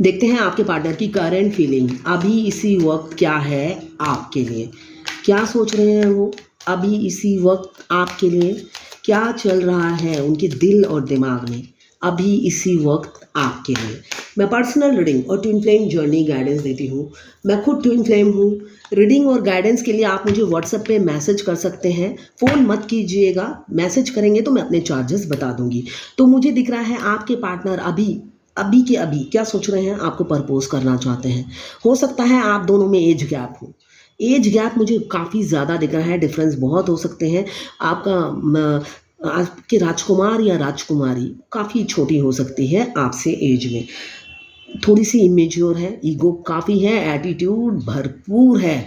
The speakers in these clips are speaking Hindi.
देखते हैं आपके पार्टनर की करंट फीलिंग अभी इसी वक्त क्या है आपके लिए। क्या सोच रहे हैं वो अभी इसी वक्त आपके लिए? क्या चल रहा है उनके दिल और दिमाग में अभी इसी वक्त आपके लिए? मैं पर्सनल रीडिंग और ट्विन फ्लेम जर्नी गाइडेंस देती हूँ। मैं खुद ट्विन फ्लेम हूँ। रीडिंग और गाइडेंस के लिए आप मुझे व्हाट्सएप पे मैसेज कर सकते हैं। फ़ोन मत कीजिएगा, मैसेज करेंगे तो मैं अपने चार्जेस बता दूंगी। तो मुझे दिख रहा है आपके पार्टनर अभी अभी के अभी क्या सोच रहे हैं, आपको प्रपोज करना चाहते हैं। हो सकता है आप दोनों में एज गैप हो। एज गैप मुझे काफ़ी ज़्यादा दिख रहा है, डिफरेंस बहुत हो सकते हैं। आपके राजकुमार या राजकुमारी काफ़ी छोटी हो सकती है आपसे एज में, थोड़ी सी इमेच्योर है, ईगो काफ़ी है, एटीट्यूड भरपूर है।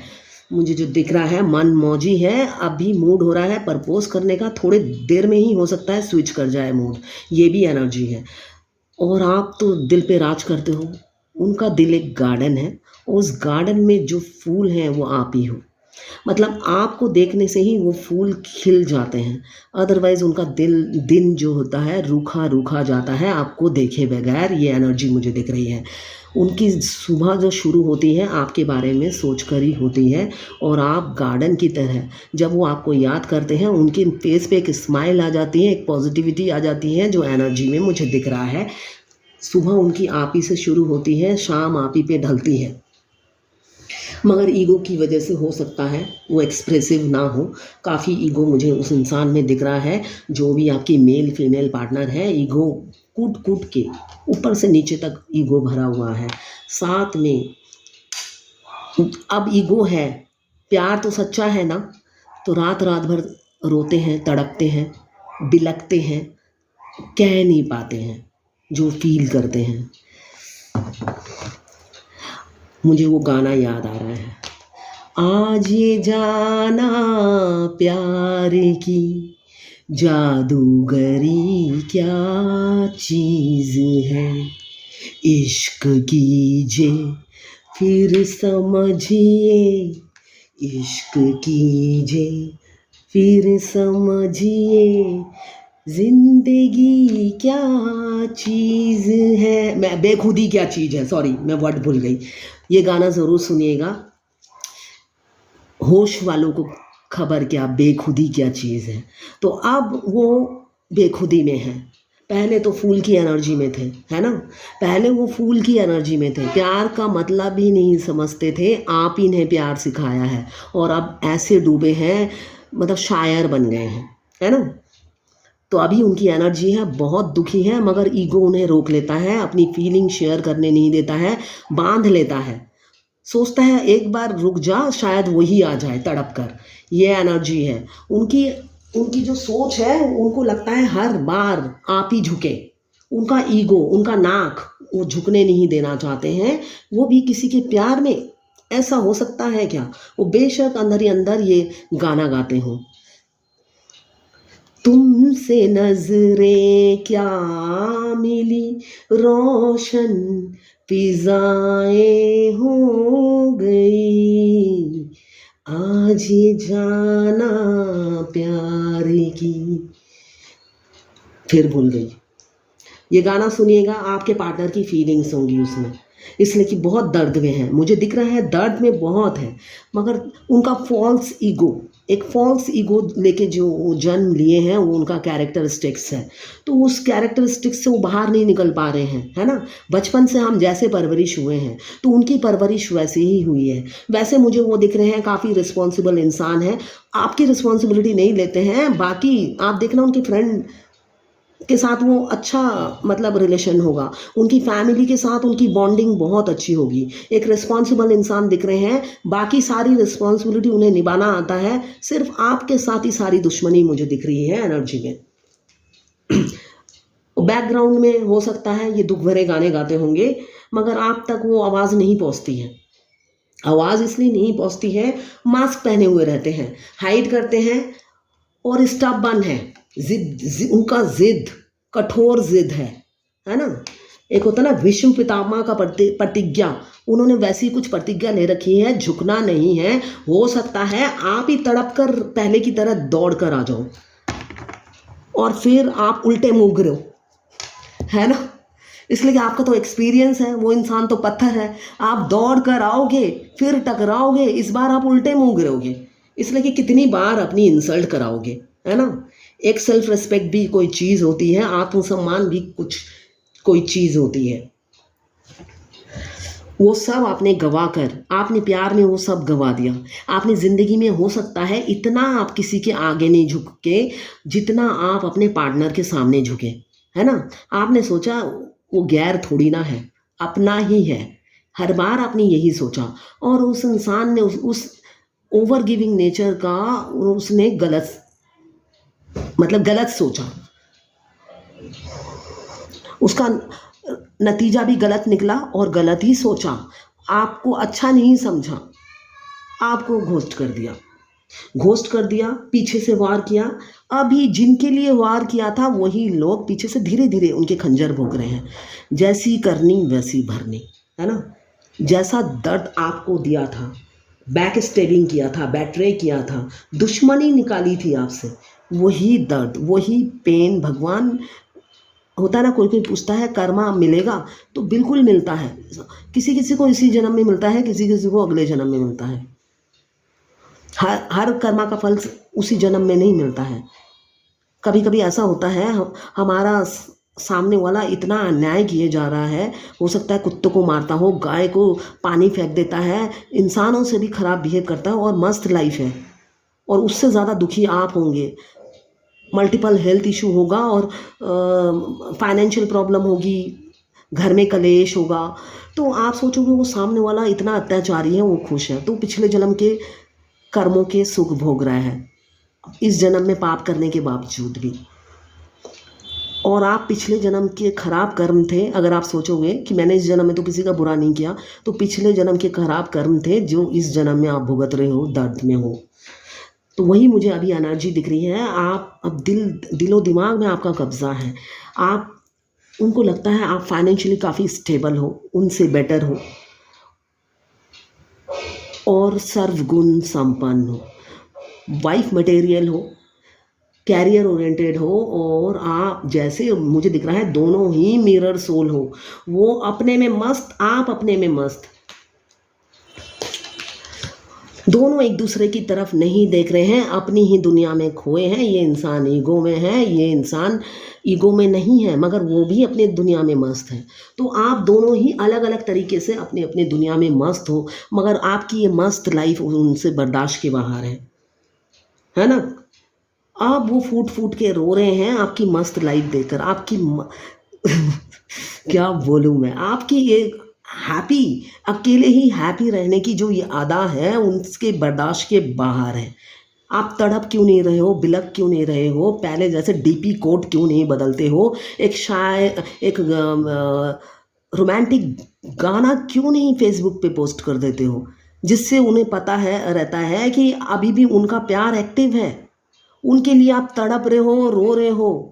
मुझे जो दिख रहा है मन मौजी है, अभी मूड हो रहा है प्रपोज करने का, थोड़े देर में ही हो सकता है स्विच कर जाए मूड, ये भी एनर्जी है। और आप तो दिल पे राज करते हो। उनका दिल एक गार्डन है, उस गार्डन में जो फूल हैं वो आप ही हो। मतलब आपको देखने से ही वो फूल खिल जाते हैं। अदरवाइज़ उनका दिन जो होता है रूखा रूखा जाता है आपको देखे बगैर, ये एनर्जी मुझे दिख रही है। उनकी सुबह जो शुरू होती है आपके बारे में सोच कर ही होती है। और आप गार्डन की तरह जब वो आपको याद करते हैं, उनके फेस पे एक स्माइल आ जाती है, एक पॉजिटिविटी आ जाती है, जो एनर्जी में मुझे दिख रहा है। सुबह उनकी आप ही से शुरू होती है, शाम आप ही पे ढलती है। मगर ईगो की वजह से हो सकता है वो एक्सप्रेसिव ना हो। काफ़ी ईगो मुझे उस इंसान में दिख रहा है। जो भी आपकी मेल फीमेल पार्टनर है, ईगो कूट कूट के ऊपर से नीचे तक ईगो भरा हुआ है। साथ में अब ईगो है, प्यार तो सच्चा है ना, तो रात रात भर रोते हैं, तड़पते हैं, बिलखते हैं, कह नहीं पाते हैं जो फील करते हैं। मुझे वो गाना याद आ रहा है, आज ये जाना प्यार की जादूगरी क्या चीज़ है। इश्क कीजिए फिर समझिए, इश्क कीजिए फिर समझिए, जिंदगी क्या चीज़ है। मैं बेखुदी क्या चीज़ है, सॉरी मैं वर्ड भूल गई। ये गाना ज़रूर सुनिएगा। होश वालों को खबर क्या बेखुदी क्या चीज़ है। तो अब वो बेखुदी में है। पहले तो फूल की एनर्जी में थे, है ना। पहले वो फूल की एनर्जी में थे, प्यार का मतलब ही नहीं समझते थे, आप ही ने प्यार सिखाया है। और अब ऐसे डूबे हैं, मतलब शायर बन गए हैं, है ना। तो अभी उनकी एनर्जी है, बहुत दुखी है, मगर ईगो उन्हें रोक लेता है, अपनी फीलिंग शेयर करने नहीं देता है, बांध लेता है। सोचता है एक बार रुक जा, शायद वही आ जाए तड़प कर। ये एनर्जी है उनकी। उनकी जो सोच है, उनको लगता है हर बार आप ही झुके। उनका ईगो, उनका नाक वो झुकने नहीं देना चाहते हैं। वो भी किसी के प्यार में। ऐसा हो सकता है क्या? वो बेशक अंदर ही अंदर ये गाना गाते हों, तुमसे नजरें क्या मिली, रोशन फिजाएं हो गई, आज ये जाना प्यार की। फिर भूल गई। ये गाना सुनिएगा, आपके पार्टनर की फीलिंग्स होंगी उसमें, इसलिए कि बहुत दर्द में है। मुझे दिख रहा है दर्द में बहुत है, मगर उनका फॉल्स ईगो, एक फॉल्स ईगो लेके जो वो जन्म लिए हैं, वो उनका कैरेक्टरिस्टिक्स है। तो उस कैरेक्टरिस्टिक्स से वो बाहर नहीं निकल पा रहे हैं, है ना। बचपन से हम जैसे परवरिश हुए हैं, तो उनकी परवरिश वैसे ही हुई है। वैसे मुझे वो दिख रहे हैं काफ़ी रिस्पॉन्सिबल इंसान है, आपकी रिस्पॉन्सिबिलिटी नहीं लेते हैं। बाकी आप देखना उनके फ्रेंड के साथ वो अच्छा मतलब रिलेशन होगा, उनकी फैमिली के साथ उनकी बॉन्डिंग बहुत अच्छी होगी। एक रिस्पॉन्सिबल इंसान दिख रहे हैं, बाकी सारी रिस्पॉन्सिबिलिटी उन्हें निभाना आता है, सिर्फ आपके साथ ही सारी दुश्मनी मुझे दिख रही है एनर्जी में। बैकग्राउंड में हो सकता है ये दुख भरे गाने गाते होंगे, मगर आप तक वो आवाज़ नहीं पहुंचती है। आवाज़ इसलिए नहीं पहुंचती है, मास्क पहने हुए रहते हैं, हाइड करते हैं, और स्टबन है। उनका जिद, कठोर जिद है ना। एक होता ना भीष्म पितामह का प्रतिज्ञा, उन्होंने वैसी कुछ प्रतिज्ञा ले रखी है, झुकना नहीं है। हो सकता है आप ही तड़प कर पहले की तरह दौड़ कर आ जाओ, और फिर आप उल्टे मुँह गिरो, है ना। इसलिए कि आपका तो एक्सपीरियंस है, वो इंसान तो पत्थर है। आप दौड़ कर आओगे, फिर टकराओगे, इस बार आप उल्टे मुंह गिरोगे। इसलिए कि कितनी बार अपनी इंसल्ट कराओगे, है ना। एक सेल्फ रिस्पेक्ट भी कोई चीज़ होती है, आत्मसम्मान भी कुछ कोई चीज़ होती है। वो सब आपने गवा कर, आपने प्यार में वो सब गवा दिया। आपने ज़िंदगी में हो सकता है इतना आप किसी के आगे नहीं झुक के जितना आप अपने पार्टनर के सामने झुके, है ना। आपने सोचा वो गैर थोड़ी ना है, अपना ही है। हर बार आपने यही सोचा, और उस इंसान ने उस ओवर गिविंग नेचर का उसने गलत, मतलब गलत सोचा। उसका नतीजा भी गलत निकला और गलत ही सोचा। आपको अच्छा नहीं समझा, आपको घोस्ट कर दिया, घोस्ट कर दिया, पीछे से वार किया। अभी जिनके लिए वार किया था वही लोग पीछे से धीरे धीरे उनके खंजर भोंक रहे हैं। जैसी करनी वैसी भरनी, है ना। जैसा दर्द आपको दिया था, बैक स्टेबिंग किया था, बैटरे किया था, दुश्मनी निकाली थी आपसे, वही दर्द, वही पेन भगवान, होता है ना। कोई कोई पूछता है कर्मा मिलेगा, तो बिल्कुल मिलता है। किसी किसी को इसी जन्म में मिलता है, किसी किसी को अगले जन्म में मिलता है। हर कर्मा का फल उसी जन्म में नहीं मिलता है। कभी कभी ऐसा होता है हमारा सामने वाला इतना अन्याय किए जा रहा है, हो सकता है कुत्तों को मारता हो, गाय को पानी फेंक देता है, इंसानों से भी खराब बिहेव करता है, और मस्त लाइफ है, और उससे ज़्यादा दुखी आप होंगे। मल्टीपल हेल्थ इशू होगा, और फाइनेंशियल प्रॉब्लम होगी, घर में कलेश होगा। तो आप सोचोगे वो सामने वाला इतना अत्याचारी है, वो खुश है, तो पिछले जन्म के कर्मों के सुख भोग रहा है इस जन्म में पाप करने के बावजूद भी। और आप पिछले जन्म के खराब कर्म थे। अगर आप सोचोगे कि मैंने इस जन्म में तो किसी का बुरा नहीं किया, तो पिछले जन्म के खराब कर्म थे जो इस जन्म में आप भुगत रहे हो, दर्द में हो। तो वही मुझे अभी एनर्जी दिख रही है। आप अब दिलो दिमाग में आपका कब्जा है। आप उनको लगता है आप फाइनेंशियली काफ़ी स्टेबल हो, उनसे बेटर हो, और सर्वगुण संपन्न हो, वाइफ मटेरियल हो, कैरियर ओरिएंटेड हो, और आप जैसे मुझे दिख रहा है दोनों ही मिरर सोल हो। वो अपने में मस्त, आप अपने में मस्त, दोनों एक दूसरे की तरफ नहीं देख रहे हैं, अपनी ही दुनिया में खोए हैं। ये इंसान ईगो में है, ये इंसान ईगो में नहीं है, मगर वो भी अपने दुनिया में मस्त है। तो आप दोनों ही अलग अलग तरीके से अपने अपने दुनिया में मस्त हो, मगर आपकी ये मस्त लाइफ उनसे बर्दाश्त के बाहर है ना। आप वो फूट फूट के रो रहे हैं आपकी मस्त लाइफ देखकर। आपकी क्या बोलूँ मैं, आपकी ये हैप्पी, अकेले ही हैप्पी रहने की जो ये अदा है, उनके बर्दाश्त के बाहर है। आप तड़प क्यों नहीं रहे हो, बिलक क्यों नहीं रहे हो, पहले जैसे डीपी कोड क्यों नहीं बदलते हो, एक रोमांटिक गाना क्यों नहीं फेसबुक पे पोस्ट कर देते हो, जिससे उन्हें पता है रहता है कि अभी भी उनका प्यार एक्टिव है। उनके लिए आप तड़प रहे हो, रो रहे हो।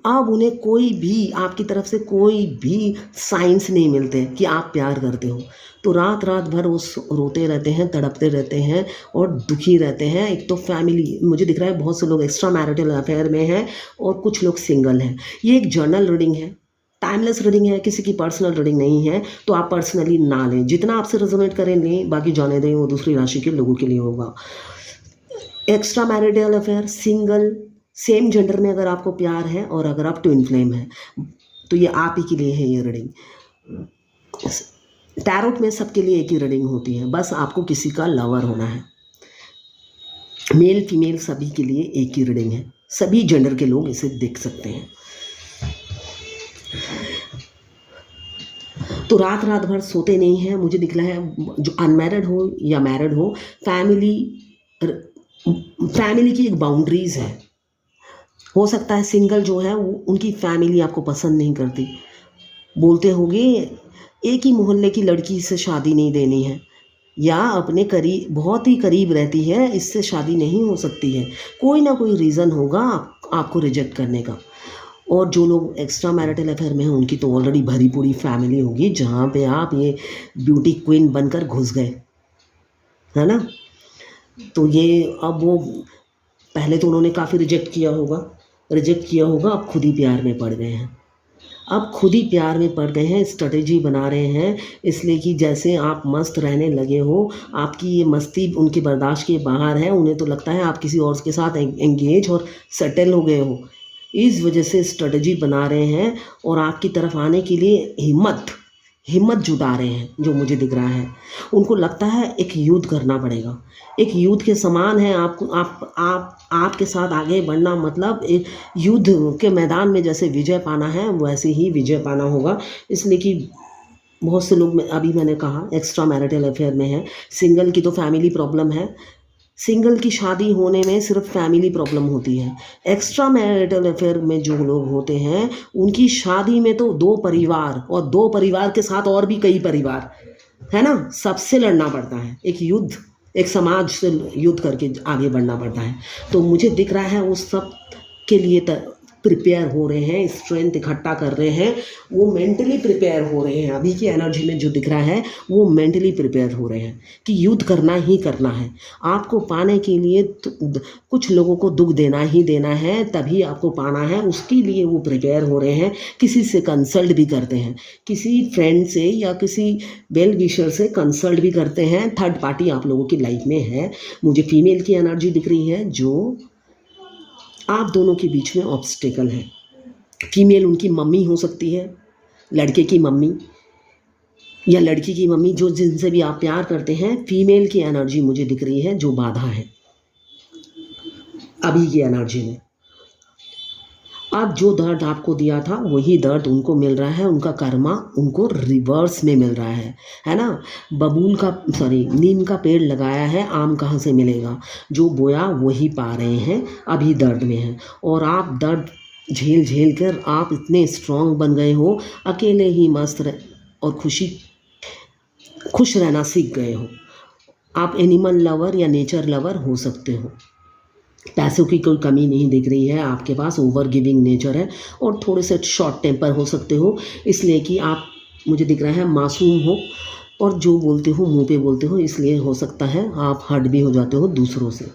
अब उन्हें कोई भी आपकी तरफ से कोई भी साइंस नहीं मिलते कि आप प्यार करते हो। तो रात रात भर वो रोते रहते हैं, तड़पते रहते हैं और दुखी रहते हैं। एक तो फैमिली, मुझे दिख रहा है बहुत से लोग एक्स्ट्रा मैरिटल अफेयर में हैं और कुछ लोग सिंगल हैं। ये एक जर्नल रीडिंग है, टाइमलेस रीडिंग है, किसी की पर्सनल रीडिंग नहीं है। तो आप पर्सनली ना लें, जितना आपसे रेजोनेट करें लें, बाकी जाने दें, वो दूसरी राशि के लोगों के लिए होगा। Extra marital affair, single, same gender में अगर आपको प्यार है और अगर आप ट्विन फ्लेम है, तो ये आप ही के लिए है ये रीडिंग। टैरोट में सबके लिए एक ही रीडिंग होती है, बस आपको किसी का लवर होना है। मेल फीमेल सभी के लिए एक ही रीडिंग है, सभी जेंडर के लोग इसे देख सकते हैं। तो रात रात भर सोते नहीं हैं। मुझे दिख रहा है जो अनमैरिड हो या मैरिड हो, फैमिली की एक बाउंड्रीज है। हो सकता है सिंगल जो है उनकी फैमिली आपको पसंद नहीं करती, बोलते होंगे एक ही मोहल्ले की लड़की से शादी नहीं देनी है, या अपने करीब, बहुत ही करीब रहती है, इससे शादी नहीं हो सकती है। कोई ना कोई रीज़न होगा आपको रिजेक्ट करने का। और जो लोग एक्स्ट्रा मैरिटल अफेयर में हैं उनकी तो ऑलरेडी भरी पूरी फैमिली होगी, जहाँ पे आप ये ब्यूटी क्वीन बनकर घुस गए, है ना। तो ये अब वो पहले तो उन्होंने काफ़ी रिजेक्ट किया होगा, अब खुद ही प्यार में पड़ गए हैं। अब खुद ही प्यार में पड़ गए हैं, स्ट्रेटेजी बना रहे हैं, इसलिए कि जैसे आप मस्त रहने लगे हो, आपकी ये मस्ती उनके बर्दाश्त के बाहर है, उन्हें तो लगता है आप किसी और के साथ एंगेज और सेटल हो गए हो। इस वजह से स्ट्रेटेजी बना रहे हैं और आपकी तरफ आने के लिए हिम्मत जुटा रहे हैं, जो मुझे दिख रहा है। उनको लगता है एक युद्ध करना पड़ेगा, एक युद्ध के समान है। आपको आपके साथ आगे बढ़ना मतलब एक युद्ध के मैदान में जैसे विजय पाना है, वैसे ही विजय पाना होगा। इसलिए कि बहुत से लोग अभी मैंने कहा एक्स्ट्रा मैरिटल अफेयर में है, सिंगल की तो फैमिली प्रॉब्लम है। सिंगल की शादी होने में सिर्फ फैमिली प्रॉब्लम होती है। एक्स्ट्रा मैरिटल अफेयर में जो लोग होते हैं उनकी शादी में तो 2 परिवार और 2 परिवार के साथ और भी कई परिवार, है ना, सबसे लड़ना पड़ता है। एक युद्ध, एक समाज से युद्ध करके आगे बढ़ना पड़ता है। तो मुझे दिख रहा है उस सब के लिए प्रिपेयर हो रहे हैं, स्ट्रेंथ इकट्ठा कर रहे हैं, वो मेंटली प्रिपेयर हो रहे हैं। अभी की एनर्जी में जो दिख रहा है वो मेंटली प्रिपेयर हो रहे हैं कि युद्ध करना ही करना है। आपको पाने के लिए कुछ लोगों को दुख देना ही देना है, तभी आपको पाना है, उसके लिए वो प्रिपेयर हो रहे हैं। किसी से कंसल्ट भी करते हैं, किसी फ्रेंड से या किसी वेल विशर से कंसल्ट भी करते हैं। थर्ड पार्टी आप लोगों की लाइफ में है। मुझे फीमेल की एनर्जी दिख रही है जो आप दोनों के बीच में ऑब्स्टेकल है। फीमेल उनकी मम्मी हो सकती है, लड़के की मम्मी या लड़की की मम्मी, जो जिनसे भी आप प्यार करते हैं, फीमेल की एनर्जी मुझे दिख रही है जो बाधा है अभी की एनर्जी में। अब जो दर्द आपको दिया था वही दर्द उनको मिल रहा है, उनका कर्मा उनको रिवर्स में मिल रहा है ना। नीम का पेड़ लगाया है, आम कहाँ से मिलेगा? जो बोया वही पा रहे हैं, अभी दर्द में हैं। और आप दर्द झेल झेल कर आप इतने स्ट्रांग बन गए हो, अकेले ही मस्त और खुश रहना सीख गए हो। आप एनिमल लवर या नेचर लवर हो सकते हो। पैसों की कोई कमी नहीं दिख रही है आपके पास, ओवर गिविंग नेचर है और थोड़े से शॉर्ट टेम्पर हो सकते हो, इसलिए कि आप, मुझे दिख रहा है, मासूम हो और जो बोलते हो मुंह पे बोलते हो, इसलिए हो सकता है आप हर्ट भी हो जाते हो दूसरों से।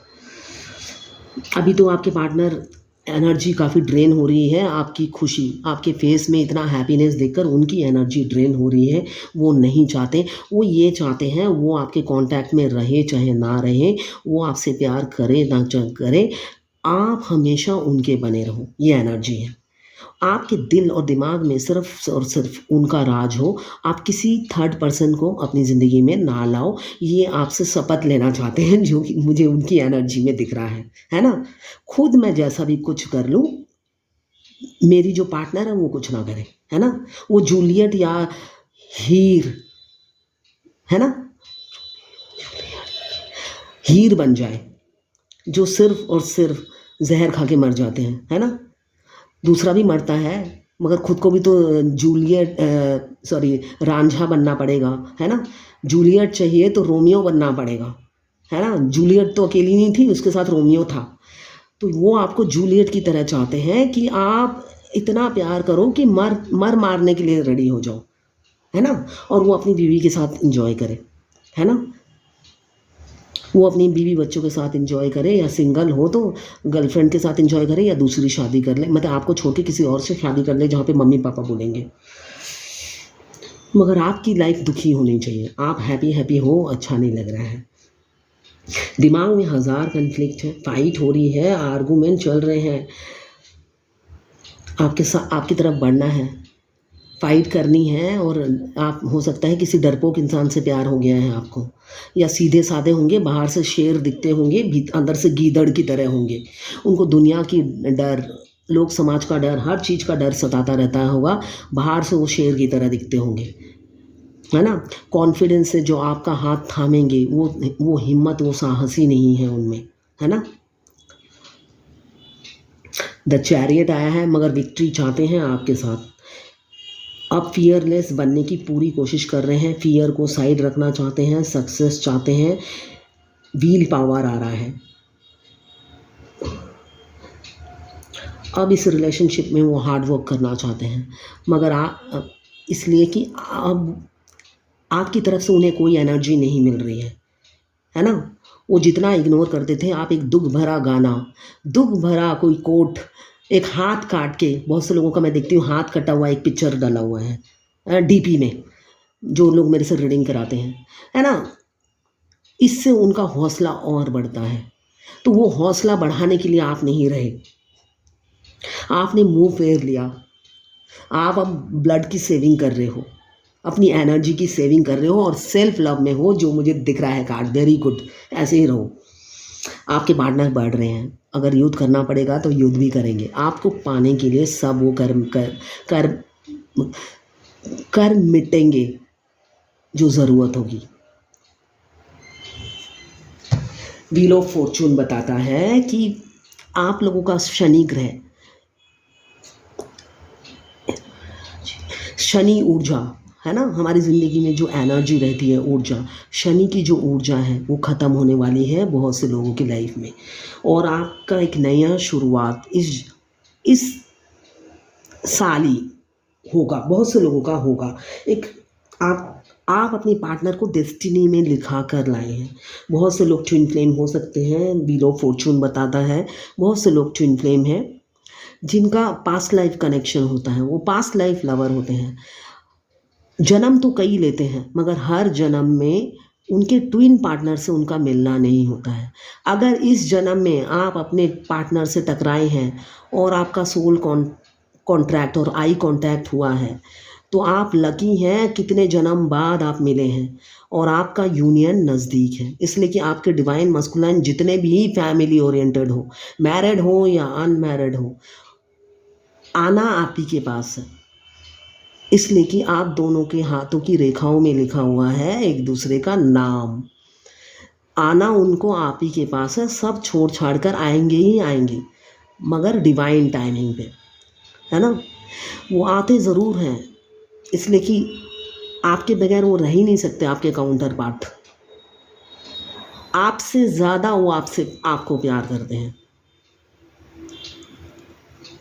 अभी तो आपके पार्टनर एनर्जी काफ़ी ड्रेन हो रही है, आपकी खुशी, आपके फेस में इतना हैप्पीनेस देखकर उनकी एनर्जी ड्रेन हो रही है। वो नहीं चाहते, वो ये चाहते हैं वो आपके कांटेक्ट में रहे चाहे ना रहे, वो आपसे प्यार करे ना करे, आप हमेशा उनके बने रहो, ये एनर्जी है। आपके दिल और दिमाग में सिर्फ और सिर्फ उनका राज हो, आप किसी थर्ड पर्सन को अपनी ज़िंदगी में ना लाओ, ये आपसे शपथ लेना चाहते हैं, जो कि मुझे उनकी एनर्जी में दिख रहा है ना। खुद मैं जैसा भी कुछ कर लूँ, मेरी जो पार्टनर है वो कुछ ना करे, है ना। वो जूलियट या हीर, है ना, हीर बन जाए जो सिर्फ और सिर्फ जहर खा के मर जाते हैं, है ना। दूसरा भी मरता है मगर खुद को भी तो रांझा बनना पड़ेगा, है ना। जूलियट चाहिए तो रोमियो बनना पड़ेगा, है ना। जूलियट तो अकेली नहीं थी, उसके साथ रोमियो था। तो वो आपको जूलियट की तरह चाहते हैं कि आप इतना प्यार करो कि मारने के लिए रेडी हो जाओ, है ना। और वो अपनी बीवी के साथ इंजॉय करे, है ना। वो अपनी बीवी बच्चों के साथ इंजॉय करे, या सिंगल हो तो गर्लफ्रेंड के साथ इंजॉय करे, या दूसरी शादी कर ले, मतलब आपको छोड़ के किसी और से शादी कर ले जहाँ पे मम्मी पापा बोलेंगे। मगर आपकी लाइफ दुखी होनी चाहिए, आप हैप्पी हो, अच्छा नहीं लग रहा है। दिमाग में 1000 कन्फ्लिक्ट है, फाइट हो रही है, आर्गूमेंट चल रहे हैं। आपकी तरफ बढ़ना है, फाइट करनी है, और आप, हो सकता है किसी डरपोक इंसान से प्यार हो गया है आपको, या सीधे साधे होंगे, बाहर से शेर दिखते होंगे, अंदर से गीदड़ की तरह होंगे। उनको दुनिया की डर, लोग समाज का डर, हर चीज़ का डर सताता रहता होगा, बाहर से वो शेर की तरह दिखते होंगे, है ना। कॉन्फिडेंस से जो आपका हाथ थामेंगे, वो हिम्मत, वो साहस ही नहीं है उनमें, है ना। द चैरियट आया है, मगर विक्ट्री चाहते हैं आपके साथ। आप फियरलेस बनने की पूरी कोशिश कर रहे हैं, फियर को साइड रखना चाहते हैं, सक्सेस चाहते हैं, व्हील पावर आ रहा है। अब इस रिलेशनशिप में वो हार्ड वर्क करना चाहते हैं, मगर इसलिए कि अब आपकी तरफ से उन्हें कोई एनर्जी नहीं मिल रही है ना। वो जितना इग्नोर करते थे, आप एक दुख भरा गाना, दुख भरा कोई कोट, एक हाथ काट के, बहुत से लोगों का मैं देखती हूँ हाथ कटा हुआ एक पिक्चर डाला हुआ है डीपी में, जो लोग मेरे से रीडिंग कराते हैं, है ना? इससे उनका हौसला और बढ़ता है। तो वो हौसला बढ़ाने के लिए आप नहीं रहे, आपने मुंह फेर लिया। आप अब ब्लड की सेविंग कर रहे हो, अपनी एनर्जी की सेविंग कर रहे हो और सेल्फ लव में हो, जो मुझे दिख रहा है कार्ड। वेरी गुड, ऐसे ही रहो। आपके पार्टनर बढ़ रहे हैं, अगर युद्ध करना पड़ेगा तो युद्ध भी करेंगे। आपको पाने के लिए सब वो कर कर मिटेंगे जो ज़रूरत होगी। व्हील ऑफ फॉर्चून बताता है कि आप लोगों का शनि ग्रह, शनि ऊर्जा है ना, हमारी ज़िंदगी में जो एनर्जी रहती है, ऊर्जा, शनि की जो ऊर्जा है वो ख़त्म होने वाली है बहुत से लोगों की लाइफ में। और आपका एक नया शुरुआत इस साल ही होगा, बहुत से लोगों का होगा। एक आप अपने पार्टनर को डेस्टिनी में लिखा कर लाए हैं। बहुत से लोग ट्विन फ्लेम हो सकते हैं, व्हील ऑफ फॉर्चून बताता है। बहुत से लोग ट्विन फ्लेम हैं जिनका पास्ट लाइफ कनेक्शन होता है, वो पास्ट लाइफ लवर होते हैं। जन्म तो कई लेते हैं, मगर हर जन्म में उनके ट्विन पार्टनर से उनका मिलना नहीं होता है। अगर इस जन्म में आप अपने पार्टनर से टकराए हैं और आपका सोल कॉन्ट्रैक्ट और आई कांटेक्ट हुआ है, तो आप लकी हैं, कितने जन्म बाद आप मिले हैं और आपका यूनियन नज़दीक है। इसलिए कि आपके डिवाइन मस्कुलाइन जितने भी फैमिली ओरिएंटेड हो, मैरिड हो या अनमैरिड हो, आना आप ही के पास है। इसलिए कि आप दोनों के हाथों की रेखाओं में लिखा हुआ है एक दूसरे का नाम। आना उनको आप ही के पास है। सब छोड़ छाड़ कर आएंगे ही आएंगे, मगर डिवाइन टाइमिंग पे, है ना? वो आते ज़रूर हैं, इसलिए कि आपके बगैर वो रह ही नहीं सकते। आपके काउंटर पार्ट आपसे ज़्यादा वो आपको प्यार करते हैं।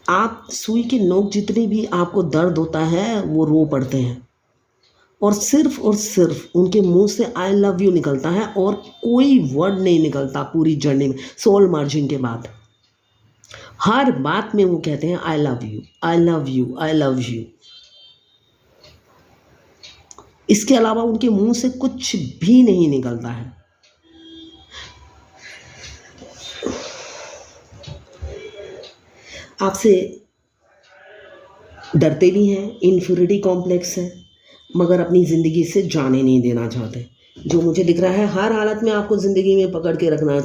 आप सुई की नोक जितनी भी आपको दर्द होता है वो रो पड़ते हैं, और सिर्फ उनके मुंह से आई लव यू निकलता है और कोई वर्ड नहीं निकलता पूरी जर्नी में। सोल मर्जिंग के बाद हर बात में वो कहते हैं I love you, I love you, I love you. इसके अलावा उनके मुंह से कुछ भी नहीं निकलता है। आपसे डरते भी हैं, इन्फीरियरिटी कॉम्प्लेक्स है, मगर अपनी ज़िंदगी से जाने नहीं देना चाहते। जो मुझे दिख रहा है, हर हालत में आपको ज़िंदगी में पकड़ के रखना है,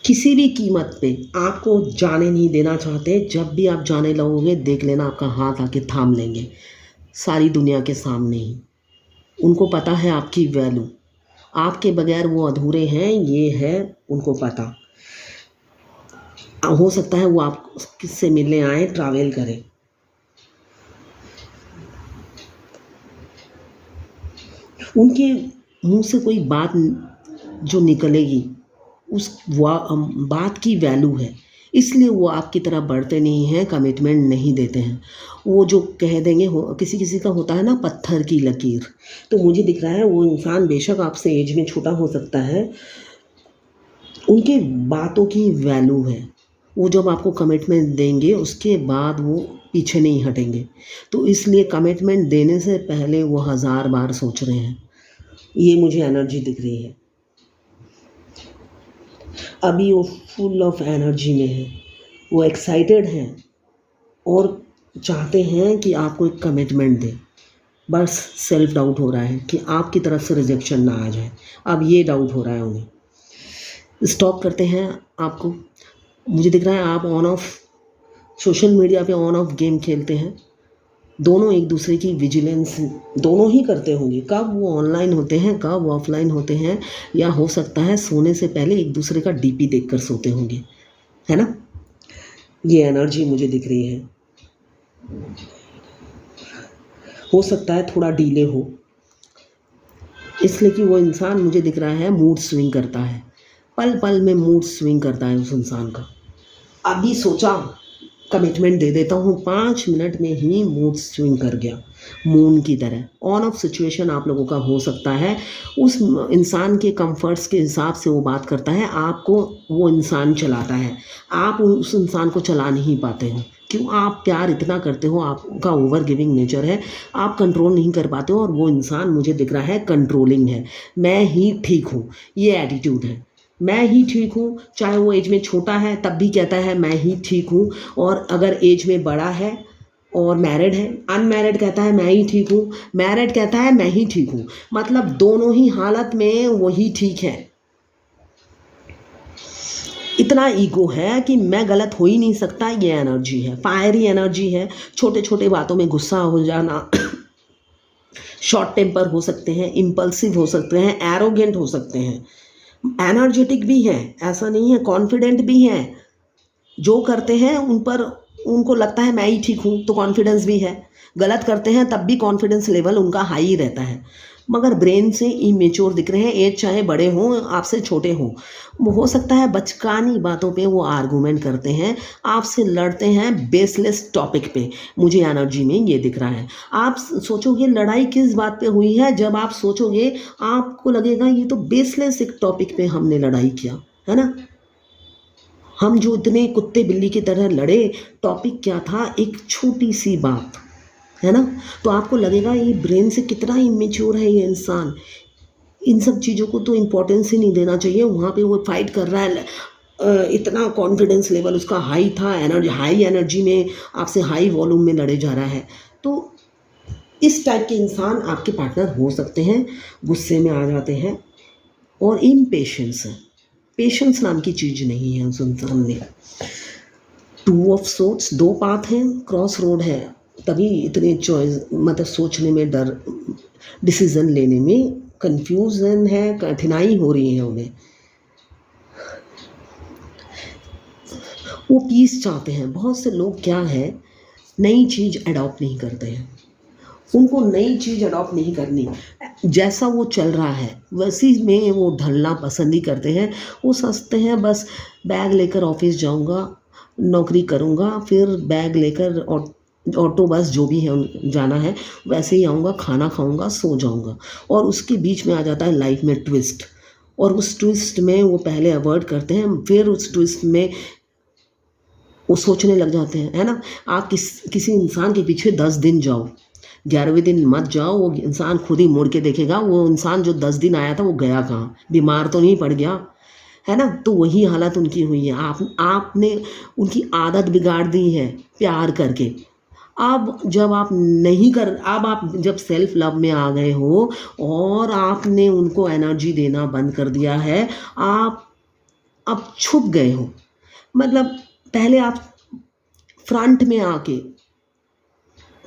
किसी भी कीमत पे आपको जाने नहीं देना चाहते। जब भी आप जाने लगोगे, देख लेना आपका हाथ आके थाम लेंगे, सारी दुनिया के सामने ही। उनको पता है आपकी वैल्यू, आपके बगैर वो अधूरे हैं, ये है उनको पता। हो सकता है वो आप किससे मिलने आए, ट्रैवल करें। उनके मुंह से कोई बात जो निकलेगी, उस बात की वैल्यू है, इसलिए वो आपकी तरह बढ़ते नहीं हैं, कमिटमेंट नहीं देते हैं। वो जो कह देंगे, किसी किसी का होता है ना पत्थर की लकीर। तो मुझे दिख रहा है वो इंसान बेशक आपसे एज में छोटा हो सकता है, उनके बातों की वैल्यू है। वो जब आपको कमिटमेंट देंगे उसके बाद वो पीछे नहीं हटेंगे। तो इसलिए कमिटमेंट देने से पहले वो 1000 बार सोच रहे हैं। ये मुझे एनर्जी दिख रही है। अभी वो फुल ऑफ एनर्जी में है, वो एक्साइटेड हैं और चाहते हैं कि आपको एक कमिटमेंट दें। बस सेल्फ डाउट हो रहा है कि आपकी तरफ से रिजेक्शन ना आ जाए। अब ये डाउट हो रहा है उन्हें। स्टॉप करते हैं आपको। मुझे दिख रहा है आप ऑन ऑफ सोशल मीडिया पे ऑन ऑफ गेम खेलते हैं। दोनों एक दूसरे की विजिलेंस दोनों ही करते होंगे। कब वो ऑनलाइन होते हैं, कब ऑफलाइन होते हैं, या हो सकता है सोने से पहले एक दूसरे का डीपी देखकर सोते होंगे, है ना? ये एनर्जी मुझे दिख रही है। हो सकता है थोड़ा डिले हो, इसलिए कि वो इंसान मुझे दिख रहा है मूड स्विंग करता है, पल पल में मूड स्विंग करता है उस इंसान का। अभी सोचा कमिटमेंट दे देता हूँ, 5 मिनट में ही मूड स्विंग कर गया, मून की तरह। ऑन ऑफ सिचुएशन आप लोगों का हो सकता है, उस इंसान के कंफर्ट्स के हिसाब से वो बात करता है, आपको वो इंसान चलाता है, आप उस इंसान को चला नहीं पाते हो। क्यों? आप प्यार इतना करते हो, आपका ओवर गिविंग नेचर है, आप कंट्रोल नहीं कर पाते हो, और वो इंसान मुझे दिख रहा है कंट्रोलिंग है। मैं ही ठीक हूँ, ये एटीट्यूड है। मैं ही ठीक हूँ, चाहे वो एज में छोटा है तब भी कहता है मैं ही ठीक हूँ, और अगर एज में बड़ा है और मैरिड है, अनमैरिड कहता है मैं ही ठीक हूँ, मैरिड कहता है मैं ही ठीक हूँ। मतलब दोनों ही हालत में वही ठीक है। इतना ईगो है कि मैं गलत हो ही नहीं सकता, ये एनर्जी है, फायरी एनर्जी है। छोटे छोटे बातों में गुस्सा हो जाना, शॉर्ट टेम्पर हो सकते हैं, इम्पल्सिव हो सकते हैं, एरोगेंट हो सकते हैं, एनर्जेटिक भी हैं, ऐसा नहीं है, कॉन्फिडेंट भी हैं। जो करते हैं उन पर उनको लगता है मैं ही ठीक हूँ, तो कॉन्फिडेंस भी है। गलत करते हैं तब भी कॉन्फिडेंस लेवल उनका हाई ही रहता है, मगर ब्रेन से इमेच्योर दिख रहे हैं। एज चाहे बड़े हों, आपसे छोटे हों, हो सकता है बचकानी बातों पे वो आर्गूमेंट करते हैं, आपसे लड़ते हैं बेसलेस टॉपिक पे। मुझे एनर्जी में ये दिख रहा है। आप सोचोगे लड़ाई किस बात पे हुई है, जब आप सोचोगे आपको लगेगा ये तो बेसलेस एक टॉपिक पे हमने लड़ाई किया है ना। हम जो इतने कुत्ते बिल्ली की तरह लड़े, टॉपिक क्या था? एक छोटी सी बात, है ना। तो आपको लगेगा ये ब्रेन से कितना इमेच्योर है ये इंसान, इन सब चीज़ों को तो इम्पोर्टेंस ही नहीं देना चाहिए। वहाँ पे वो फाइट कर रहा है, इतना कॉन्फिडेंस लेवल उसका हाई था, एनर्जी हाई एनर्जी में आपसे हाई वॉल्यूम में लड़े जा रहा है। तो इस टाइप के इंसान आपके पार्टनर हो सकते हैं, गुस्से में आ जाते हैं, और इम्पेशेंस है। पेशेंस नाम की चीज़ नहीं है उस इंसान में। 2 ऑफ सोर्ड्स, 2 पाथ हैं, क्रॉस रोड है, तभी इतने चॉइस, मतलब सोचने में डर, डिसीजन लेने में कंफ्यूजन है, कठिनाई हो रही है उन्हें। वो पीस चाहते हैं। बहुत से लोग क्या है, नई चीज़ अडॉप्ट नहीं करते हैं, उनको नई चीज़ अडॉप्ट नहीं करनी, जैसा वो चल रहा है वैसी में वो ढलना पसंद ही करते हैं। वो सोचते हैं बस बैग लेकर ऑफिस जाऊंगा, नौकरी करूंगा, फिर बैग लेकर ऑटो बस जो भी है जाना है, वैसे ही आऊँगा, खाना खाऊंगा, सो जाऊंगा। और उसके बीच में आ जाता है लाइफ में ट्विस्ट, और उस ट्विस्ट में वो पहले अवॉइड करते हैं, फिर उस ट्विस्ट में वो सोचने लग जाते हैं, है ना। आप किसी इंसान के पीछे 10 दिन जाओ, 11वें दिन मत जाओ, वो इंसान खुद ही मुड़ के देखेगा, वो इंसान जो 10 दिन आया था वो गया कहाँ, बीमार तो नहीं पड़ गया, है ना। तो वही हालत उनकी हुई है। आपने उनकी आदत बिगाड़ दी है प्यार करके। अब जब आप नहीं कर अब आप जब सेल्फ लव में आ गए हो और आपने उनको एनर्जी देना बंद कर दिया है, आप अब छुप गए हो। मतलब पहले आप फ्रंट में आके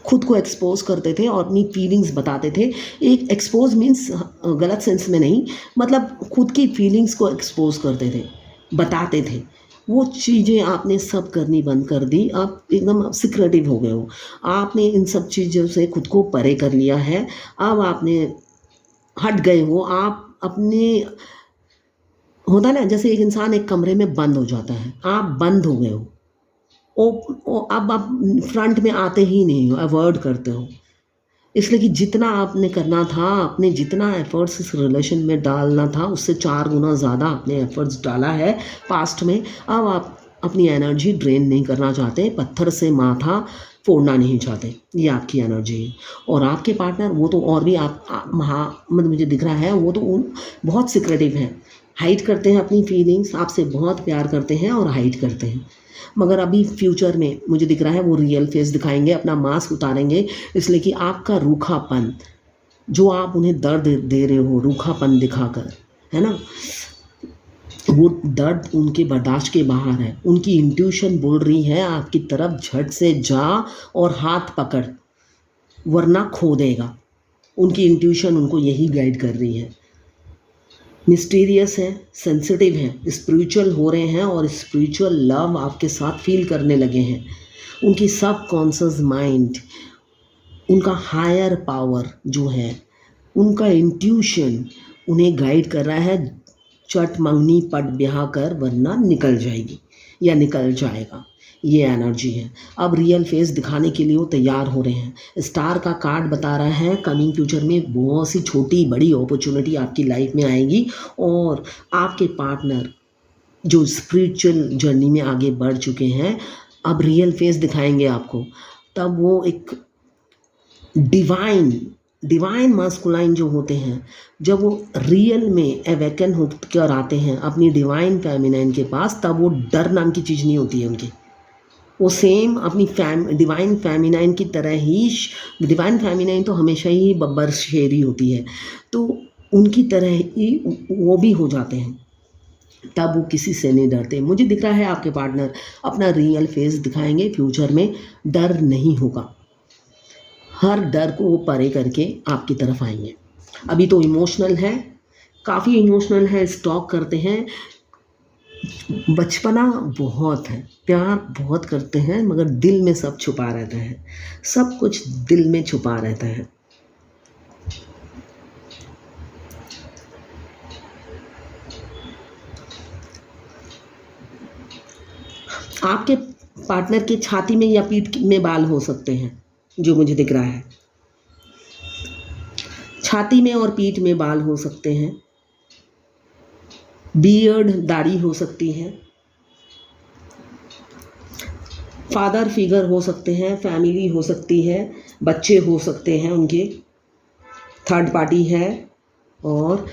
खुद को एक्सपोज करते थे और अपनी फीलिंग्स बताते थे। एक एक्सपोज मीन्स गलत सेंस में नहीं, मतलब खुद की फीलिंग्स को एक्सपोज करते थे, बताते थे। वो चीज़ें आपने सब करनी बंद कर दी, आप एकदम सिक्रेटिव हो गए हो। आपने इन सब चीज़ों से खुद को परे कर लिया है। अब आपने हट गए हो, आप अपने, होता ना जैसे एक इंसान एक कमरे में बंद हो जाता है, आप बंद हो गए हो। अब आप फ्रंट में आते ही नहीं हो, अवॉइड करते हो। इसलिए कि जितना आपने करना था, आपने जितना एफर्ट्स इस रिलेशन में डालना था उससे 4 गुना ज़्यादा आपने एफर्ट्स डाला है पास्ट में। अब आप अपनी एनर्जी ड्रेन नहीं करना चाहते, पत्थर से माथा फोड़ना नहीं चाहते, ये आपकी एनर्जी है। और आपके पार्टनर वो तो और भी मतलब मुझे दिख रहा है वो तो बहुत सिक्रेटिव हैं, हाइड करते हैं अपनी फीलिंग्स, आपसे बहुत प्यार करते हैं और हाइड करते हैं। मगर अभी फ्यूचर में मुझे दिख रहा है वो रियल फेस दिखाएंगे, अपना मास्क उतारेंगे। इसलिए कि आपका रूखापन, जो आप उन्हें दर्द दे रहे हो रूखापन दिखाकर, है ना, वो दर्द उनके बर्दाश्त के बाहर है। उनकी इंट्यूशन बोल रही है आपकी तरफ झट से जा और हाथ पकड़, वरना खो देगा। उनकी इंट्यूशन उनको यही गाइड कर रही है। मिस्टीरियस है, सेंसिटिव है, स्पिरिचुअल हो रहे हैं और स्पिरिचुअल लव आपके साथ फील करने लगे हैं। उनकी सब कॉन्शियस माइंड, उनका हायर पावर जो है, उनका इंट्यूशन उन्हें गाइड कर रहा है, चट मंगनी पट ब्याह कर वरना निकल जाएगी या निकल जाएगा। ये एनर्जी है। अब रियल फेस दिखाने के लिए वो तैयार हो रहे हैं। स्टार का कार्ड बता रहा है कमिंग फ्यूचर में बहुत सी छोटी बड़ी अपॉर्चुनिटी आपकी लाइफ में आएगी, और आपके पार्टनर जो स्पिरिचुअल जर्नी में आगे बढ़ चुके हैं अब रियल फेस दिखाएंगे आपको। तब वो एक डिवाइन डिवाइन मास्कुलाइन जो होते हैं, जब वो रियल में अवेकन होकर आते हैं अपनी डिवाइन फेमिनाइन के पास, तब वो डर नाम की चीज़ नहीं होती है उनकी। वो सेम अपनी डिवाइन फेमिनाइन की तरह ही, डिवाइन फेमिनाइन तो हमेशा ही बब्बर शेरी होती है, तो उनकी तरह ही वो भी हो जाते हैं। तब वो किसी से नहीं डरते। मुझे दिख रहा है आपके पार्टनर अपना रियल फेस दिखाएंगे फ्यूचर में। डर नहीं होगा, हर डर को वो परे करके आपकी तरफ आएंगे। अभी तो इमोशनल है, काफ़ी इमोशनल है, स्टॉक करते हैं, बचपना बहुत है, प्यार बहुत करते हैं, मगर दिल में सब छुपा रहता है, सब कुछ दिल में छुपा रहता है। आपके पार्टनर के छाती में या पीठ में बाल हो सकते हैं, जो मुझे दिख रहा है। छाती में और पीठ में बाल हो सकते हैं, बियर्ड दाढ़ी हो सकती है, फादर फिगर हो सकते हैं, फैमिली हो सकती है, बच्चे हो सकते हैं उनके, थर्ड पार्टी है, और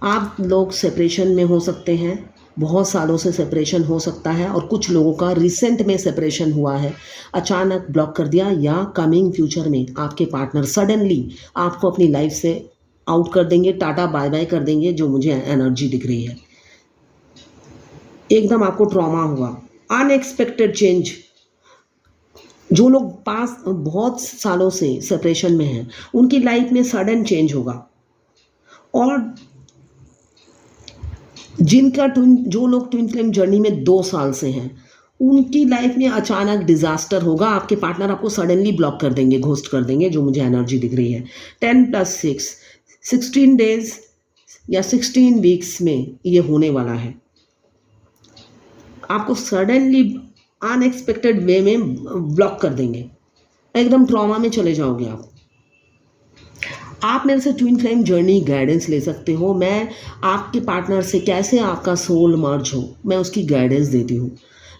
आप लोग सेपरेशन में हो सकते हैं, बहुत सालों से सेपरेशन हो सकता है, और कुछ लोगों का रिसेंट में सेपरेशन हुआ है, अचानक ब्लॉक कर दिया, या कमिंग फ्यूचर में आपके पार्टनर सडनली आपको अपनी लाइफ से आउट कर देंगे, टाटा बाय बाय कर देंगे, जो मुझे एनर्जी दिख रही है। एकदम आपको ट्रॉमा हुआ, अनएक्सपेक्टेड चेंज। जो लोग पास बहुत सालों से सेपरेशन में हैं उनकी लाइफ में सडन चेंज होगा, और जो लोग ट्विन फ्लेम जर्नी में 2 साल से हैं उनकी लाइफ में अचानक डिजास्टर होगा। आपके पार्टनर आपको सडनली ब्लॉक कर देंगे, घोस्ट कर देंगे, जो मुझे एनर्जी दिख रही है। 10+6 16 डेज या 16 वीक्स में ये होने वाला है। आपको सडनली अनएक्सपेक्टेड वे में ब्लॉक कर देंगे, एकदम ट्रॉमा में चले जाओगे आप मेरे से ट्विन फ्लेम जर्नी गाइडेंस ले सकते हो। मैं आपके पार्टनर से कैसे आपका सोल मर्ज हो, मैं उसकी गाइडेंस देती हूँ,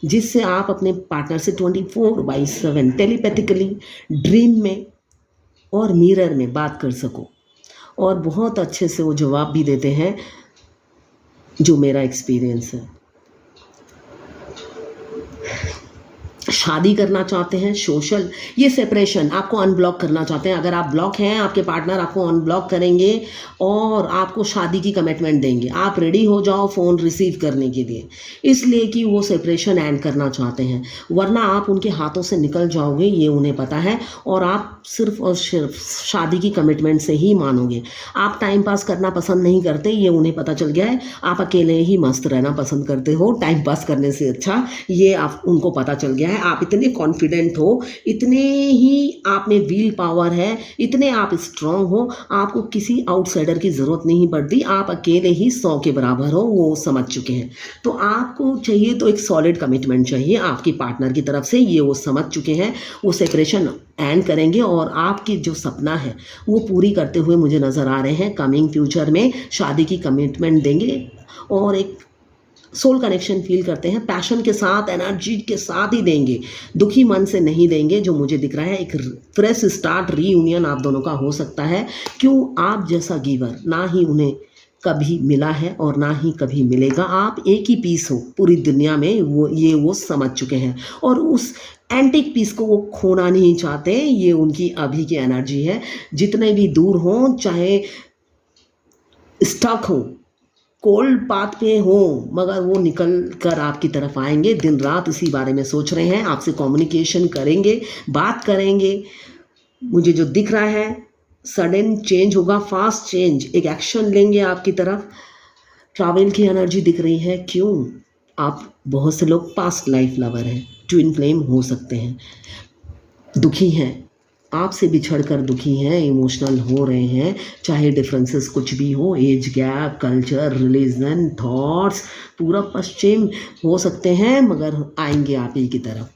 जिससे आप अपने पार्टनर से 24/7 टेलीपैथिकली, ड्रीम में और मिरर में बात कर सको, और बहुत अच्छे से वो जवाब भी देते हैं, जो मेरा एक्सपीरियंस है। शादी करना चाहते हैं, सोशल, ये सेपरेशन आपको अनब्लॉक करना चाहते हैं। अगर आप ब्लॉक हैं, आपके पार्टनर आपको अनब्लॉक करेंगे और आपको शादी की कमिटमेंट देंगे। आप रेडी हो जाओ फ़ोन रिसीव करने के लिए, इसलिए कि वो सेपरेशन एंड करना चाहते हैं, वरना आप उनके हाथों से निकल जाओगे, ये उन्हें पता है, और आप सिर्फ और सिर्फ शादी की कमिटमेंट से ही मानोगे। आप टाइम पास करना पसंद नहीं करते, ये उन्हें पता चल गया है। आप अकेले ही मस्त रहना पसंद करते हो, टाइम पास करने से अच्छा, ये आप उनको पता चल गया है। आप इतने कॉन्फिडेंट हो, इतने ही आप में विल पावर है, इतने आप स्ट्रांग हो, आपको किसी आउटसाइडर की ज़रूरत नहीं पड़ती, आप अकेले ही 100 के बराबर हो, वो समझ चुके हैं। तो आपको चाहिए तो एक सॉलिड कमिटमेंट चाहिए आपकी पार्टनर की तरफ से, ये वो समझ चुके हैं। वो सेपरेशन एंड करेंगे और आपकी जो सपना है वो पूरी करते हुए मुझे नज़र आ रहे हैं। कमिंग फ्यूचर में शादी की कमिटमेंट देंगे और एक सोल कनेक्शन फील करते हैं, पैशन के साथ, एनर्जी के साथ ही देंगे, दुखी मन से नहीं देंगे, जो मुझे दिख रहा है। एक फ्रेश स्टार्ट, रीयूनियन आप दोनों का हो सकता है। क्यों? आप जैसा गिवर ना ही उन्हें कभी मिला है और ना ही कभी मिलेगा। आप एक ही पीस हो पूरी दुनिया में, वो समझ चुके हैं, और उस एंटिक पीस को वो खोना नहीं चाहते। ये उनकी अभी की एनर्जी है। जितने भी दूर हों, चाहे स्टक हो, कोल्ड पाथ पे हो, मगर वो निकल कर आपकी तरफ आएंगे। दिन रात इसी बारे में सोच रहे हैं, आपसे कम्युनिकेशन करेंगे, बात करेंगे। मुझे जो दिख रहा है सडन चेंज होगा, फास्ट चेंज, एक एक्शन लेंगे आपकी तरफ। ट्रैवल की एनर्जी दिख रही है। क्यों? आप बहुत से लोग पास्ट लाइफ लवर हैं, ट्विन फ्लेम हो सकते हैं, दुखी हैं, आपसे बिछड़कर दुखी हैं, इमोशनल हो रहे हैं, चाहे डिफरेंसेस कुछ भी हो, age gap, culture, religion, thoughts, पूरा पश्चिम हो सकते हैं, मगर आएंगे आप ही की तरफ।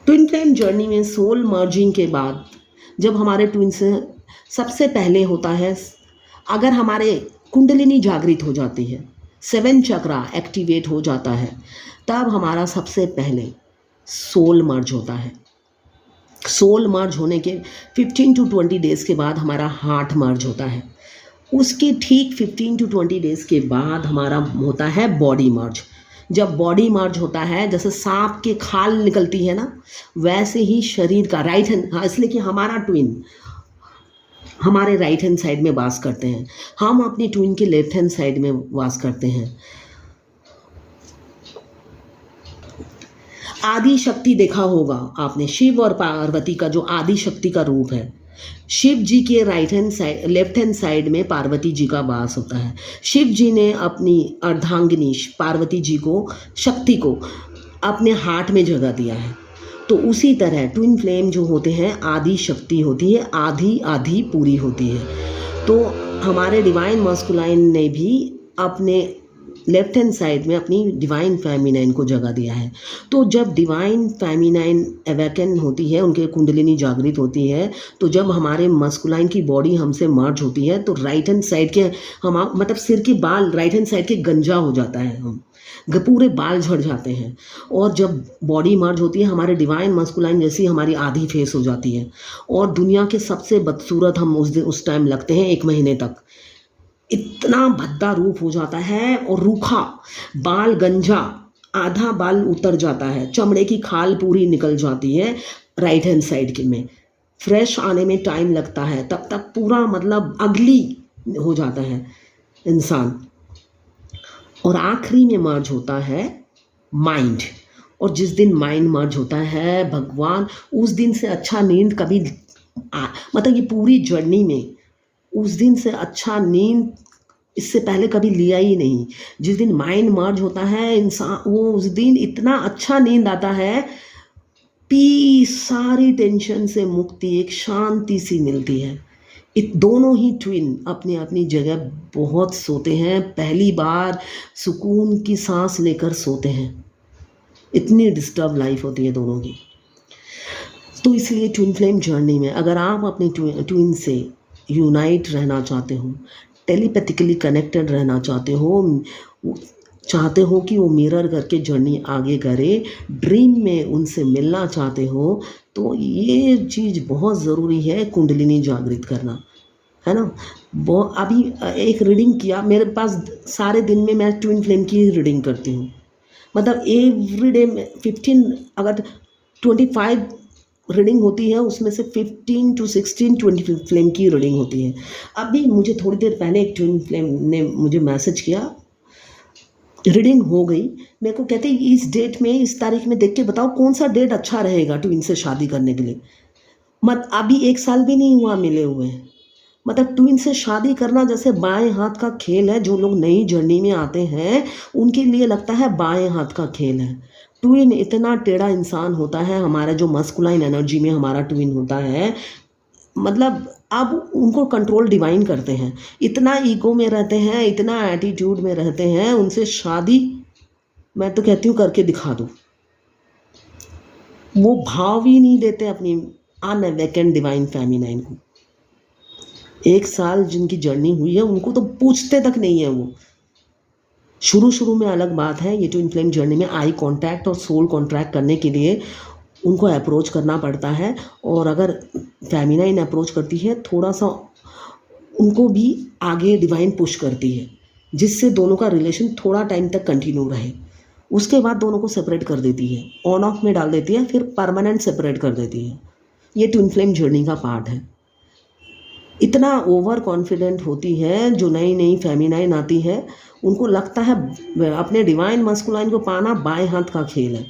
ट्विन फ्लेम जर्नी में सोल मर्जिंग के बाद जब हमारे ट्विन से सबसे पहले होता है, अगर हमारे कुंडलिनी जागृत हो जाती है, 7 चक्रा एक्टिवेट हो जाता है, तब हमारा सबसे पहले सोल मर्ज होता है। सोल मर्ज होने के 15 टू 20 डेज़ के बाद हमारा हार्ट मर्ज होता है। उसके ठीक 15 टू 20 डेज़ के बाद हमारा होता है बॉडी मर्ज। जब बॉडी मर्ज होता है, जैसे सांप के खाल निकलती है ना, वैसे ही शरीर का राइट हैंड, हाँ, इसलिए कि हमारा ट्विन हमारे राइट हैंड साइड में वास करते हैं, हम अपनी ट्विन के लेफ्ट हैंड साइड में वास करते हैं। आदि शक्ति देखा होगा आपने, शिव और पार्वती का जो आदि शक्ति का रूप है। शिव जी के right hand side, left hand side में पार्वती जी का वास होता है। शिव जी ने अपनी अर्धांगिनी पार्वती जी को, शक्ति को अपने हार्ट में जगह दिया है। तो उसी तरह ट्विन फ्लेम जो होते हैं, आदि शक्ति होती है, आधी आधी पूरी होती है। तो हमारे डिवाइन मस्कुलाइन ने भी अपने लेफ्ट हैंड साइड में अपनी डिवाइन फेमिनाइन को जगह दिया है। तो जब डिवाइन फेमिनाइन अवेकन होती है, उनके कुंडलिनी जागृत होती है, तो जब हमारे मस्कुलाइन की बॉडी हमसे मर्ज होती है, तो राइट हैंड साइड के हम मतलब सिर के बाल राइट हैंड साइड के गंजा हो जाता है, हम पूरे बाल झड़ जाते हैं। और जब बॉडी मर्ज होती है, हमारे डिवाइन मस्कुलाइन जैसी हमारी आधी फेस हो जाती है, और दुनिया के सबसे बदसूरत हम उस टाइम लगते हैं, 1 महीने तक। इतना भद्दा रूप हो जाता है और रूखा, बाल गंजा, आधा बाल उतर जाता है, चमड़े की खाल पूरी निकल जाती है राइट हैंड साइड के में। फ्रेश आने में टाइम लगता है, तब तक पूरा मतलब अगली हो जाता है इंसान। और आखिरी में मर्ज होता है माइंड। और जिस दिन माइंड मर्ज होता है, भगवान, उस दिन से अच्छा नींद कभी मतलब ये पूरी जर्नी में उस दिन से अच्छा नींद इससे पहले कभी लिया ही नहीं। जिस दिन माइंड मर्ज होता है इंसान, वो उस दिन इतना अच्छा नींद आता है, पीस, सारी टेंशन से मुक्ति, एक शांति सी मिलती है। दोनों ही ट्विन अपनी अपनी जगह बहुत सोते हैं, पहली बार सुकून की सांस लेकर सोते हैं। इतनी डिस्टर्ब लाइफ होती है दोनों की। तो इसलिए ट्विन फ्लेम जर्नी में अगर आप अपने ट्विन से यूनाइट रहना चाहते हो, टेलीपैथिकली कनेक्टेड रहना चाहते हो कि वो मिरर करके जर्नी आगे करे, ड्रीम में उनसे मिलना चाहते हो, तो ये चीज़ बहुत ज़रूरी है, कुंडलिनी जागृत करना, है ना। वो अभी एक रीडिंग किया मेरे पास, सारे दिन में मैं ट्विन फ्लेम की रीडिंग करती हूँ, मतलब एवरी डे में 15, अगर 25 रीडिंग होती है, उसमें से 15 टू 16 ट्विन फ्लेम की रीडिंग होती है। अभी मुझे थोड़ी देर पहले एक ट्विन फ्लेम ने मुझे मैसेज किया, रीडिंग हो गई, मेरे को कहते इस डेट में, इस तारीख में देख के बताओ कौन सा डेट अच्छा रहेगा ट्विन से शादी करने के लिए। अभी 1 साल भी नहीं हुआ मिले हुए, मतलब ट्विन से शादी करना जैसे बाएं हाथ का खेल है। जो लोग नई जर्नी में आते हैं उनके लिए लगता है बाएं हाथ का खेल है। ट्विन इतना टेढ़ा इंसान होता है, हमारा जो मस्कुलाइन एनर्जी में हमारा ट्विन होता है, मतलब अब उनको कंट्रोल डिवाइन करते हैं, इतना ईगो में रहते हैं, इतना एटीट्यूड में रहते हैं, उनसे शादी मैं तो कहती हूँ करके दिखा दो। वो भाव ही नहीं देते अपनी अनअवेकन डिवाइन फेमिनाइन को। 1 साल जिनकी जर्नी हुई है उनको तो पूछते तक नहीं है वो। शुरू में अलग बात है, ये ट्विन फ्लेम जर्नी में आई कांटेक्ट और सोल कॉन्ट्रैक्ट करने के लिए उनको अप्रोच करना पड़ता है। और अगर फेमिनाइन अप्रोच करती है, थोड़ा सा उनको भी आगे डिवाइन पुश करती है, जिससे दोनों का रिलेशन थोड़ा टाइम तक कंटिन्यू रहे। उसके बाद दोनों को सेपरेट कर देती है, ऑन ऑफ में डाल देती है, फिर परमानेंट सेपरेट कर देती है। ये ट्विन फ्लेम जर्नी का पार्ट है। इतना ओवर कॉन्फिडेंट होती है जो नई फेमिनाइन आती है, उनको लगता है अपने डिवाइन मस्कुलाइन को पाना बाएं हाथ का खेल है।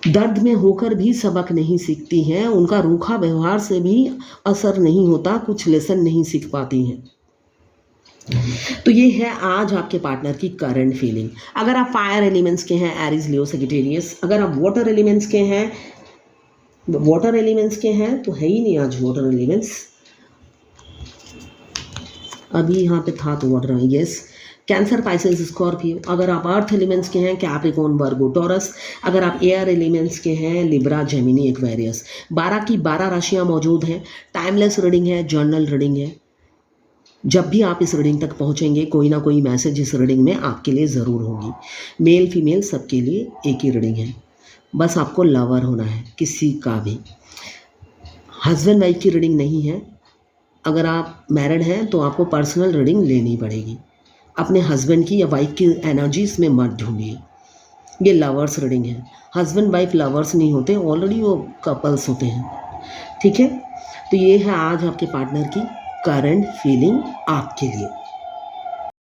दर्द में होकर भी सबक नहीं सीखती हैं, उनका रूखा व्यवहार से भी असर नहीं होता, कुछ लेसन नहीं सीख पाती हैं। तो ये है आज आपके पार्टनर की करंट फीलिंग। अगर आप फायर एलिमेंट्स के हैं, एरीज, लियो, सजिटेरियस, अगर आप वाटर एलिमेंट्स के हैं, तो है ही नहीं आज वाटर एलिमेंट्स, अभी यहाँ पे था तो water, yes. Cancer, Pisces, Scorpio. अगर आप अर्थ एलिमेंट्स के हैं, कैप्रिकॉर्न, वर्गो, टॉरस। अगर आप एयर एलिमेंट्स के हैं, लिब्रा, जेमिनी, एक्वेरियस। 12 की 12 राशियां मौजूद हैं। टाइमलेस रीडिंग है, जर्नल रीडिंग है। जब भी आप इस रीडिंग तक पहुंचेंगे, कोई ना कोई मैसेज इस रीडिंग में आपके लिए ज़रूर होगी। मेल फीमेल सबके लिए एक ही रीडिंग है। बस आपको लवर होना है, किसी का भी। हस्बैंड वाइफ की रीडिंग नहीं है। अगर आप मैरिड हैं तो आपको पर्सनल रीडिंग लेनी पड़ेगी। अपने हस्बैंड की या वाइफ की एनर्जी इसमें मत ढूंढिए। ये लवर्स रीडिंग है। हस्बैंड वाइफ लवर्स नहीं होते, ऑलरेडी वो कपल्स होते हैं। ठीक है, तो ये है आज आपके पार्टनर की करंट फीलिंग आपके लिए।